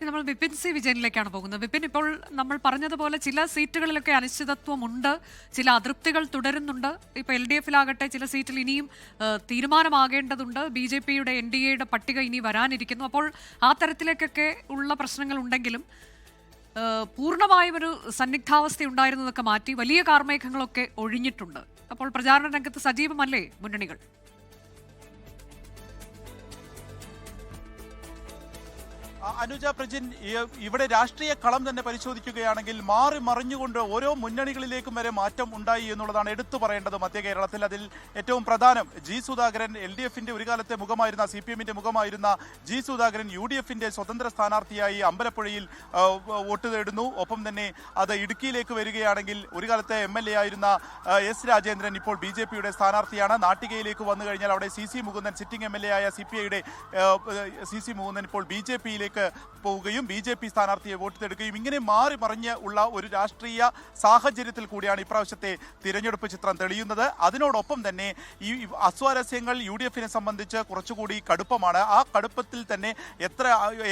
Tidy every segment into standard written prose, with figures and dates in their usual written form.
നമ്മൾ വിപിൻ സി വിജയനിലേക്കാണ് പോകുന്നത്. വിപിൻ, ഇപ്പോൾ നമ്മൾ പറഞ്ഞതുപോലെ ചില സീറ്റുകളിലൊക്കെ അനിശ്ചിതത്വമുണ്ട്, ചില അതൃപ്തികൾ തുടരുന്നുണ്ട്. ഇപ്പോൾ LDF-ലാകട്ടെ ചില സീറ്റിൽ ഇനിയും തീരുമാനമാകേണ്ടതുണ്ട്. BJP-യുടെ NDA-യുടെ പട്ടിക ഇനി വരാനിരിക്കുന്നു. അപ്പോൾ ആ തരത്തിലേക്കൊക്കെ ഉള്ള പ്രശ്നങ്ങൾ ഉണ്ടെങ്കിലും പൂർണ്ണമായും ഒരു സന്നിഗ്ധാവസ്ഥ ഉണ്ടായിരുന്നതൊക്കെ മാറ്റി വലിയ കാർമേഘങ്ങളൊക്കെ ഒഴിഞ്ഞിട്ടുണ്ട്. അപ്പോൾ പ്രചാരണ രംഗത്ത് സജീവമല്ലേ മുന്നണികൾ? അനുജ പ്രജിൻ, ഇവിടെ രാഷ്ട്രീയ കളം തന്നെ പരിശോധിക്കുകയാണെങ്കിൽ മാറി മറിഞ്ഞുകൊണ്ട് ഓരോ മുന്നണികളിലേക്കും വരെ മാറ്റം ഉണ്ടായി എന്നുള്ളതാണ് എടുത്തു പറയേണ്ടത് മധ്യ കേരളത്തിൽ. അതിൽ ഏറ്റവും പ്രധാനം ജി സുധാകരൻ, LDF-ന്റെ ഒരു കാലത്തെ മുഖമായിരുന്ന, CPM-ന്റെ മുഖമായിരുന്ന ജി സുധാകരൻ UDF-ന്റെ സ്വതന്ത്ര സ്ഥാനാർത്ഥിയായി അമ്പലപ്പുഴയിൽ വോട്ട് തേടുന്നു. ഒപ്പം തന്നെ അത് ഇടുക്കിയിലേക്ക് വരികയാണെങ്കിൽ ഒരു കാലത്തെ MLA ആയിരുന്ന S രാജേന്ദ്രൻ ഇപ്പോൾ BJP-യുടെ സ്ഥാനാർത്ഥിയാണ്. നാട്ടികയിലേക്ക് വന്നു കഴിഞ്ഞാൽ അവിടെ CC മുകുന്ദൻ, സിറ്റിംഗ് MLA ആയ CPI-യുടെ CC മുകുന്ദൻ ഇപ്പോൾ BJP-യിലേക്ക് പോവുകയും BJP സ്ഥാനാർത്ഥിയെ വോട്ട് തേടുകയും ഇങ്ങനെ മാറി മറിഞ്ഞ് ഉള്ള ഒരു രാഷ്ട്രീയ സാഹചര്യത്തിൽ കൂടിയാണ് ഇപ്രാവശ്യത്തെ തിരഞ്ഞെടുപ്പ് ചിത്രം തെളിയുന്നത്. അതിനോടൊപ്പം തന്നെ ഈ അസ്വാരസ്യങ്ങൾ UDF-നെ സംബന്ധിച്ച് കുറച്ചുകൂടി കടുപ്പമാണ്. ആ കടുപ്പത്തിൽ തന്നെ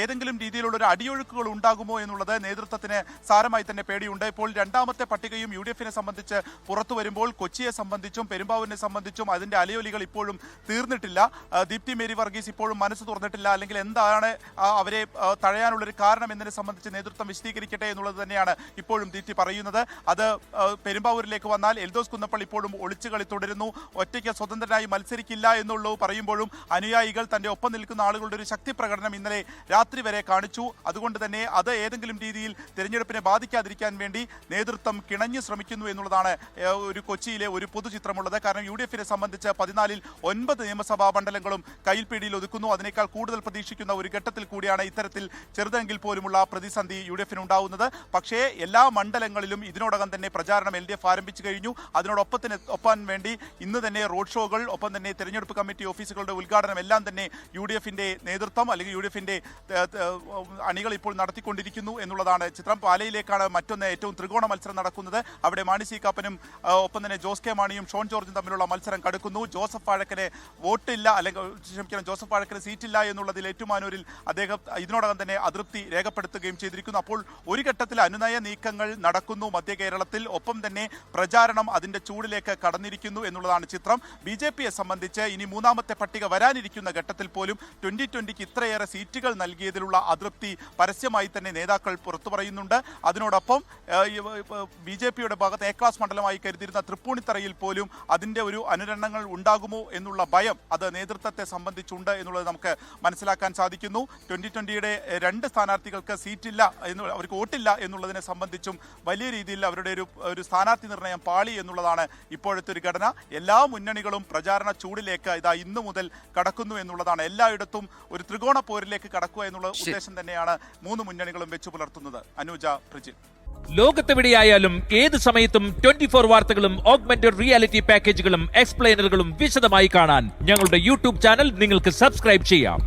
ഏതെങ്കിലും രീതിയിലുള്ള ഒരു അടിയൊഴുക്കുകൾ ഉണ്ടാകുമോ എന്നുള്ളത് നേതൃത്വത്തിന് സാരമായി തന്നെ പേടിയുണ്ട്. ഇപ്പോൾ രണ്ടാമത്തെ പട്ടികയും UDF-നെ സംബന്ധിച്ച് പുറത്തു വരുമ്പോൾ കൊച്ചിയെ സംബന്ധിച്ചും പെരുമ്പാവൂരിനെ സംബന്ധിച്ചും അതിന്റെ അലയൊലികൾ ഇപ്പോഴും തീർന്നിട്ടില്ല. ദീപ്തി മേരി വർഗീസ് ഇപ്പോഴും മനസ്സ് തുറന്നിട്ടില്ല. അല്ലെങ്കിൽ എന്താണ് അവരെ തഴയാനുള്ളൊരു കാരണം എന്നതിനെ സംബന്ധിച്ച് നേതൃത്വം വിശദീകരിക്കട്ടെ എന്നുള്ളത് തന്നെയാണ് ഇപ്പോഴും ദീപ്തി പറയുന്നത്. അത് പെരുമ്പാവൂരിലേക്ക് വന്നാൽ എൽദോസ് കുന്നപ്പള്ളി ഇപ്പോഴും ഒളിച്ചുകളി തുടരുന്നു. ഒറ്റയ്ക്ക് സ്വതന്ത്രനായി മത്സരിക്കില്ല എന്നുള്ളൂ പറയുമ്പോഴും അനുയായികൾ തന്റെ ഒപ്പം നിൽക്കുന്ന ആളുകളുടെ ഒരു ശക്തി പ്രകടനം ഇന്നലെ രാത്രി വരെ കാണിച്ചു. അതുകൊണ്ട് തന്നെ അത് ഏതെങ്കിലും രീതിയിൽ തിരഞ്ഞെടുപ്പിനെ ബാധിക്കാതിരിക്കാൻ വേണ്ടി നേതൃത്വം കിണഞ്ഞു ശ്രമിക്കുന്നു എന്നുള്ളതാണ് ഒരു കൊച്ചിയിലെ ഒരു പൊതുചിത്രമുള്ളത്. കാരണം UDF-നെ സംബന്ധിച്ച് 14-ൽ 9 നിയമസഭാ മണ്ഡലങ്ങളും കയ്യിൽപിടിയിൽ ഒതുക്കുന്നു. അതിനേക്കാൾ കൂടുതൽ പ്രതീക്ഷിക്കുന്ന ഒരു ഘട്ടത്തിൽ കൂടിയാണ് ഇത്തരത്തിൽ ചെറുതെങ്കിൽ പോലുമുള്ള പ്രതിസന്ധി UDF-ന് ഉണ്ടാവുന്നത്. പക്ഷേ എല്ലാ മണ്ഡലങ്ങളിലും ഇതിനോടകം തന്നെ പ്രചാരണം LDF ആരംഭിച്ചു കഴിഞ്ഞു. അതിനോടൊപ്പം വേണ്ടി ഇന്ന് തന്നെ റോഡ് ഷോകൾ, ഒപ്പം തന്നെ തെരഞ്ഞെടുപ്പ് കമ്മിറ്റി ഓഫീസുകളുടെ ഉദ്ഘാടനം എല്ലാം തന്നെ UDF-ന്റെ നേതൃത്വം അല്ലെങ്കിൽ UDF-ന്റെ അണികൾ ഇപ്പോൾ നടത്തിക്കൊണ്ടിരിക്കുന്നു എന്നുള്ളതാണ് ചിത്രം. പാലയിലേക്കാണ് മറ്റൊന്ന് ഏറ്റവും ത്രികോണ മത്സരം നടക്കുന്നത്. അവിടെ മാണി സി കാപ്പനും ഒപ്പം തന്നെ ജോസ് കെ മാണിയും ഷോൺ ജോർജും തമ്മിലുള്ള മത്സരം കടുക്കുന്നു. ജോസഫ് വാഴക്കന് വോട്ടില്ല, അല്ലെങ്കിൽ ക്ഷമിക്കണം, ജോസഫ് വാഴക്കന് സീറ്റില്ല എന്നുള്ളതിൽ ഏറ്റുമാനൂരിൽ അദ്ദേഹം ഇതിനോടകം തന്നെ അതൃപ്തി രേഖപ്പെടുത്തുകയും ചെയ്തിരിക്കുന്നു. അപ്പോൾ ഒരു ഘട്ടത്തിൽ അനുനയ നീക്കങ്ങൾ നടക്കുന്നു മധ്യ കേരളത്തിൽ. ഒപ്പം തന്നെ പ്രചാരണം അതിന്റെ ചൂടിലേക്ക് കടന്നിരിക്കുന്നു എന്നുള്ളതാണ് ചിത്രം. BJP-യെ സംബന്ധിച്ച് ഇനി മൂന്നാമത്തെ പട്ടിക വരാനിരിക്കുന്ന ഘട്ടത്തിൽ പോലും 2020-ക്ക് ഇത്രയേറെ സീറ്റുകൾ നൽകിയതിലുള്ള അതൃപ്തി പരസ്യമായി തന്നെ നേതാക്കൾ പുറത്തു പറയുന്നുണ്ട്. അതിനോടൊപ്പം BJP-യുടെ ഭാഗത്ത് A ക്ലാസ് മണ്ഡലമായി കരുതിയിരുന്ന തൃപ്പൂണിത്തറയിൽ പോലും അതിന്റെ ഒരു അനുരണങ്ങൾ ഉണ്ടാകുമോ എന്നുള്ള ഭയം അത് നേതൃത്വത്തെ സംബന്ധിച്ചുണ്ട് എന്നുള്ളത് നമുക്ക് മനസ്സിലാക്കാൻ സാധിക്കുന്നു. 2020-യുടെ 2 സ്ഥാനാർത്ഥികൾക്ക് സീറ്റില്ല, അവർക്ക് വോട്ടില്ല എന്നുള്ളതിനെ സംബന്ധിച്ചും വലിയ രീതിയിൽ അവരുടെ ഒരു സ്ഥാനാർത്ഥി നിർണയം പാളി എന്നുള്ളതാണ് ഇപ്പോഴത്തെ ഒരു ഘടന. എല്ലാ മുന്നണികളും പ്രചാരണ ചൂടിലേക്ക് ഇന്നു മുതൽ കടക്കുന്നു എന്നുള്ളതാണ്. എല്ലായിടത്തും ഒരു ത്രികോണ പോരിലേക്ക് കടക്കുക എന്നുള്ള ഉദ്ദേശം തന്നെയാണ് 3 മുന്നണികളും വെച്ചു പുലർത്തുന്നത്. അനുജ, പ്രജിൻ, ലോകത്തെവിടെയായാലും ഏത് സമയത്തും 24 വാർത്തകളും ഓഗ്മെന്റഡ് റിയാലിറ്റി പാക്കേജുകളും എക്സ്പ്ലെയിനറുകളും വിശദമായി കാണാൻ ഞങ്ങളുടെ YouTube ചാനൽ നിങ്ങൾക്ക് സബ്സ്ക്രൈബ് ചെയ്യാം.